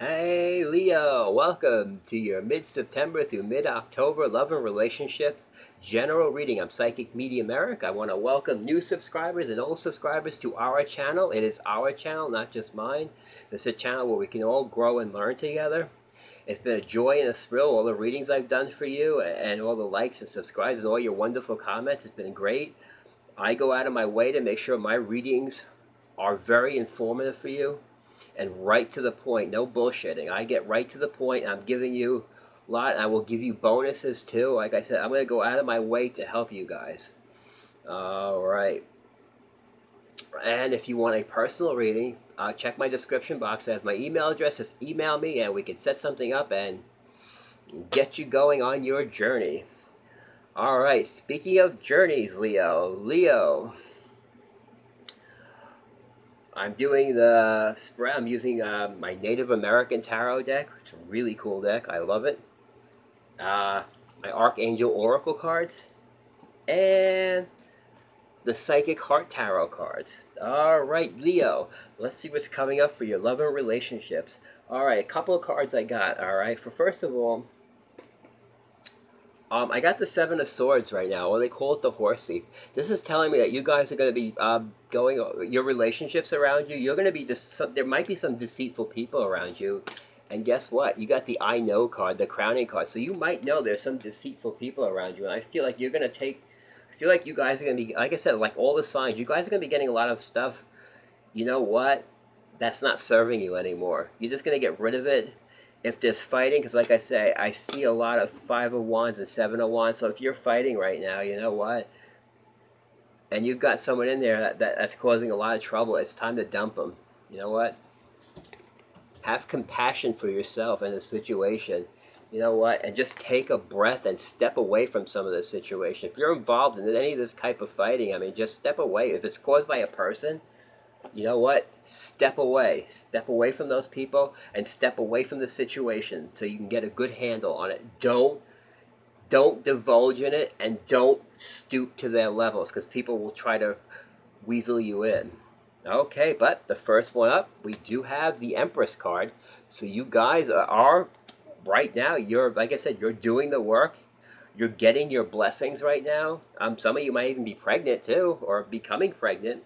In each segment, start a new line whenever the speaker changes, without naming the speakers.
Hey Leo, welcome to your mid-September through mid-October love and relationship general reading. I'm Psychic Medium Eric. I want to welcome new subscribers and old subscribers to our channel. It is our channel, not just mine. This is a channel where we can all grow and learn together. It's been a joy and a thrill, all the readings I've done for you and all the likes and subscribes and all your wonderful comments. It's been great. I go out of my way to make sure my readings are very informative for you and right to the point. No bullshitting. I get right to the point. I'm giving you a lot. I will give you bonuses too. Like I said, I'm going to go out of my way to help you guys. All right. And if you want a personal reading, check my description box. It has my email address. Just email me and we can set something up and get you going on your journey. All right. Speaking of journeys, Leo. I'm doing the spread. I'm using my Native American Tarot deck, which is a really cool deck. I love it. My Archangel Oracle cards, and the Psychic Heart Tarot cards. All right, Leo. Let's see what's coming up for your love and relationships. All right, a couple of cards I got. All right, for first of all, I got the Seven of Swords right now, or they call it the Horse Thief. This is telling me that you guys are going to be going your relationships around you. You're going to be there might be some deceitful people around you, and guess what? You got the I Know card, the Crowning card. So you might know there's some deceitful people around you, and I feel like you're going to take. I feel like you guys are going to be, like I said, like all the signs. You guys are going to be getting a lot of stuff. You know what? That's not serving you anymore. You're just going to get rid of it if there's fighting, because like I say, I see a lot of Five of Wands and Seven of Wands. So if you're fighting right now, you know what? And you've got someone in there that's causing a lot of trouble, it's time to dump them. You know what? Have compassion for yourself in this situation. You know what? And just take a breath and step away from some of this situation. If you're involved in any of this type of fighting, I mean, just step away. If it's caused by a person, you know what? Step away. Step away from those people and step away from the situation so you can get a good handle on it. Don't divulge in it, and don't stoop to their levels, because people will try to weasel you in. Okay, but the first one up, we do have the Empress card. So you guys are right now, you're, like I said, you're doing the work. You're getting your blessings right now. Some of you might even be pregnant too, or becoming pregnant.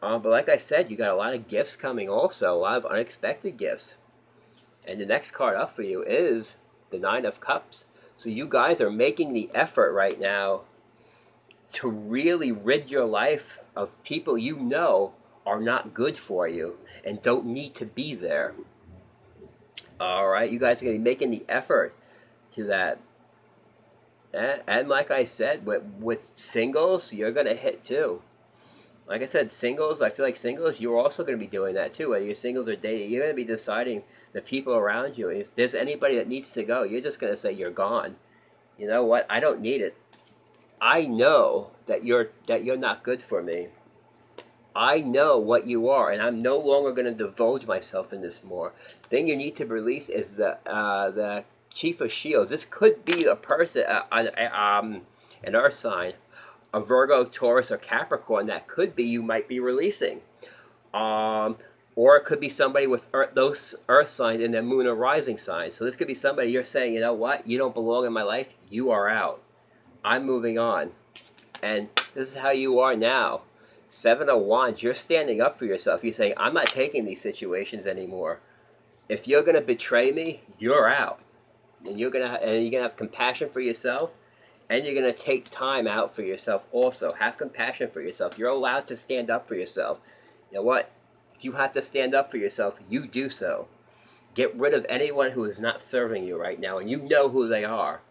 But like I said, you got a lot of gifts coming also, a lot of unexpected gifts. And the next card up for you is the Nine of Cups. So you guys are making the effort right now to really rid your life of people you know are not good for you and don't need to be there. All right, you guys are going to be making the effort to that. And like I said, with singles, you're going to hit too. Like I said, singles, I feel like singles, you're also going to be doing that too. Whether you're singles or dating, you're going to be deciding the people around you. If there's anybody that needs to go, you're just going to say you're gone. You know what? I don't need it. I know that you're not good for me. I know what you are, and I'm no longer going to divulge myself in this more. Thing you need to release is the Chief of Shields. This could be a person, an earth sign, a Virgo, Taurus, or Capricorn. That could be you might be releasing. Or it could be somebody with those earth signs and their moon or rising signs. So this could be somebody you're saying, you know what, you don't belong in my life, you are out. I'm moving on. And this is how you are now. Seven of Wands, you're standing up for yourself. You're saying, I'm not taking these situations anymore. If you're going to betray me, you're out. And you're going to have compassion for yourself. And you're going to take time out for yourself also. Have compassion for yourself. You're allowed to stand up for yourself. You know what? If you have to stand up for yourself, you do so. Get rid of anyone who is not serving you right now, and you know who they are.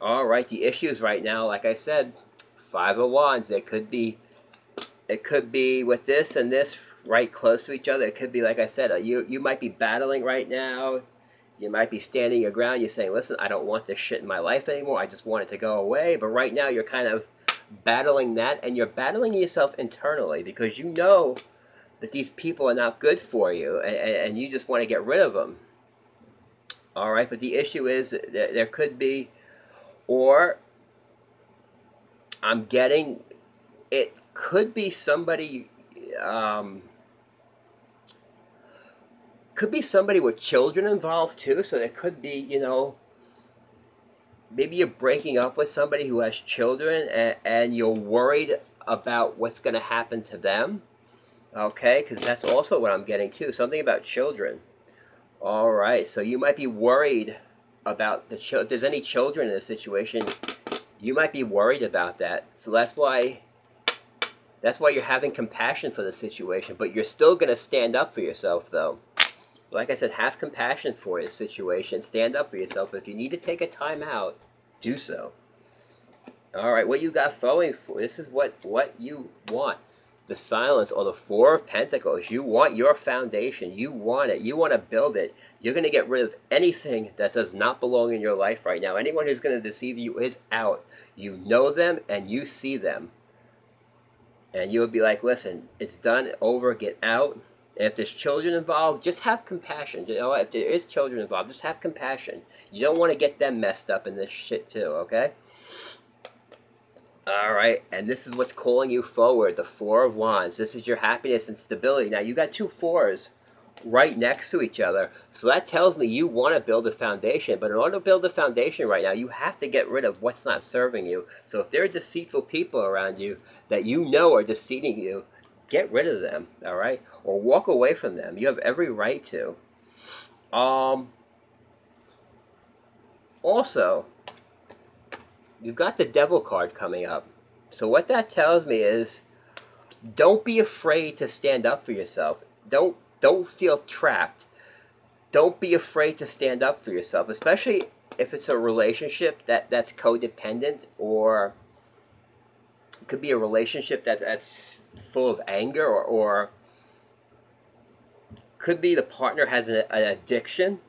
All right, the issues right now, like I said, Five of Wands. It could be with this and this right close to each other. It could be, like I said, you might be battling right now. You might be standing your ground. You're saying, listen, I don't want this shit in my life anymore. I just want it to go away. But right now you're kind of battling that, and you're battling yourself internally because you know that these people are not good for you, and you just want to get rid of them. All right, but the issue is that there could be, or I'm getting, it could be somebody Could be somebody with children involved too, so it could be, you know, maybe you're breaking up with somebody who has children, and you're worried about what's going to happen to them. Okay, because that's also what I'm getting too. Something about children. All right, so you might be worried about the if there's any children in the situation, you might be worried about that. So that's why you're having compassion for the situation, but you're still going to stand up for yourself though. Like I said, have compassion for the situation. Stand up for yourself. If you need to take a time out, do so. All right, what you got going for? This is what you want. The silence, or the Four of Pentacles. You want your foundation. You want it. You want to build it. You're going to get rid of anything that does not belong in your life right now. Anyone who's going to deceive you is out. You know them and you see them. And you'll be like, listen, it's done, over, get out. And if there's children involved, just have compassion. You know, if there is children involved, just have compassion. You don't want to get them messed up in this shit too, okay? All right, and this is what's calling you forward, the Four of Wands. This is your happiness and stability. Now, you got two fours right next to each other, so that tells me you want to build a foundation. But in order to build a foundation right now, you have to get rid of what's not serving you. So if there are deceitful people around you that you know are deceiving you, get rid of them, all right? Or walk away from them. You have every right to. Also, you've got the Devil card coming up. So what that tells me is, don't be afraid to stand up for yourself. Don't feel trapped. Don't be afraid to stand up for yourself, especially if it's a relationship that's codependent, or it could be a relationship that's full of anger, or could be the partner has an addiction.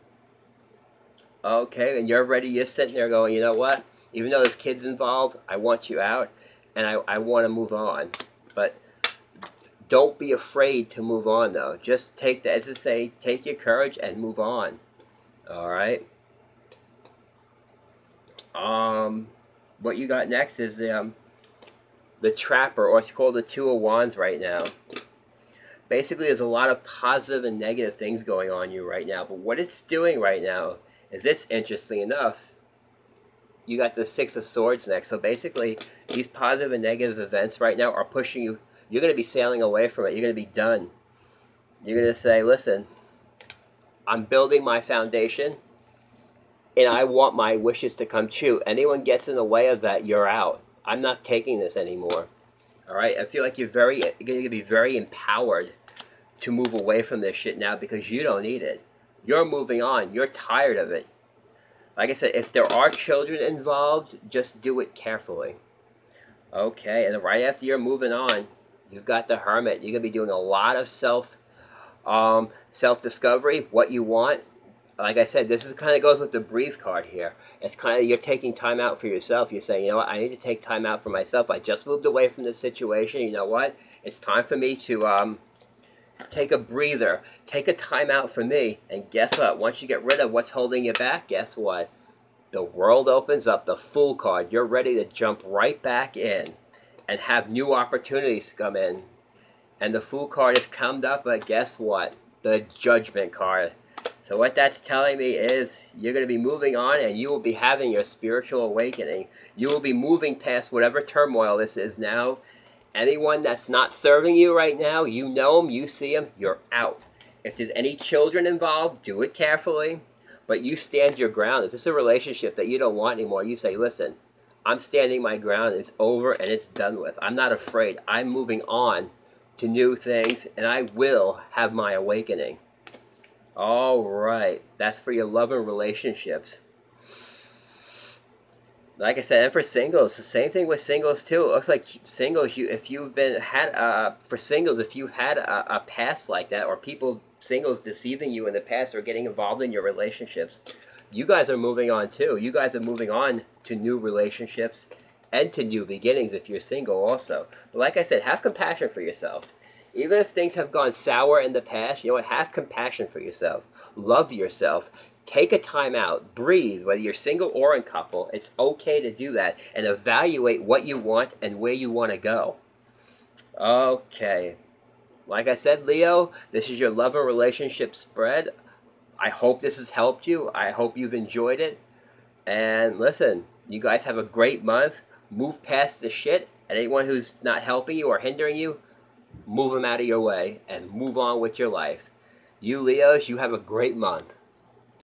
Okay, and you're sitting there going, you know what? Even though there's kids involved, I want you out, and I want to move on. But don't be afraid to move on, though. Just take the, as I say, take your courage and move on. All right. What you got next is the Trapper, or it's called the Two of Wands right now. Basically, there's a lot of positive and negative things going on you right now. But what it's doing right now is, it's interesting enough, you got the Six of Swords next. So basically, these positive and negative events right now are pushing you. You're going to be sailing away from it. You're going to be done. You're going to say, listen, I'm building my foundation, and I want my wishes to come true. Anyone gets in the way of that, you're out. I'm not taking this anymore. All right? I feel like you're going to be very empowered to move away from this shit now, because you don't need it. You're moving on. You're tired of it. Like I said, if there are children involved, just do it carefully. Okay, and right after you're moving on, you've got the Hermit. You're going to be doing a lot of self-discovery, what you want. Like I said, this is kind of goes with the Breathe card here. It's kind of, you're taking time out for yourself. You're saying, you know what, I need to take time out for myself. I just moved away from this situation. You know what? It's time for me to take a breather, take a time out for me. And guess what? Once you get rid of what's holding you back, guess what? The world opens up. The Fool card. You're ready to jump right back in and have new opportunities come in. And the Fool card is come up, but guess what? The Judgment card. So what that's telling me is, you're going to be moving on, and you will be having your spiritual awakening. You will be moving past whatever turmoil this is now. Anyone that's not serving you right now, you know them, you see them, you're out. If there's any children involved, do it carefully, but you stand your ground. If this is a relationship that you don't want anymore, you say, listen, I'm standing my ground, it's over and it's done with. I'm not afraid. I'm moving on to new things, and I will have my awakening. All right, that's for your love and relationships. Like I said, and for singles, the same thing with singles too. It looks like singles, if you've had a past like that, or singles deceiving you in the past, or getting involved in your relationships, you guys are moving on too. You guys are moving on to new relationships and to new beginnings if you're single also. But like I said, have compassion for yourself. Even if things have gone sour in the past, you know what? Have compassion for yourself. Love yourself. Take a time out. Breathe. Whether you're single or in couple, it's okay to do that. And evaluate what you want and where you want to go. Okay. like I said, Leo, this is your love and relationship spread. I hope this has helped you. I hope you've enjoyed it. And listen, you guys have a great month. Move past the shit. And anyone who's not helping you or hindering you, move them out of your way and move on with your life. You Leos, you have a great month.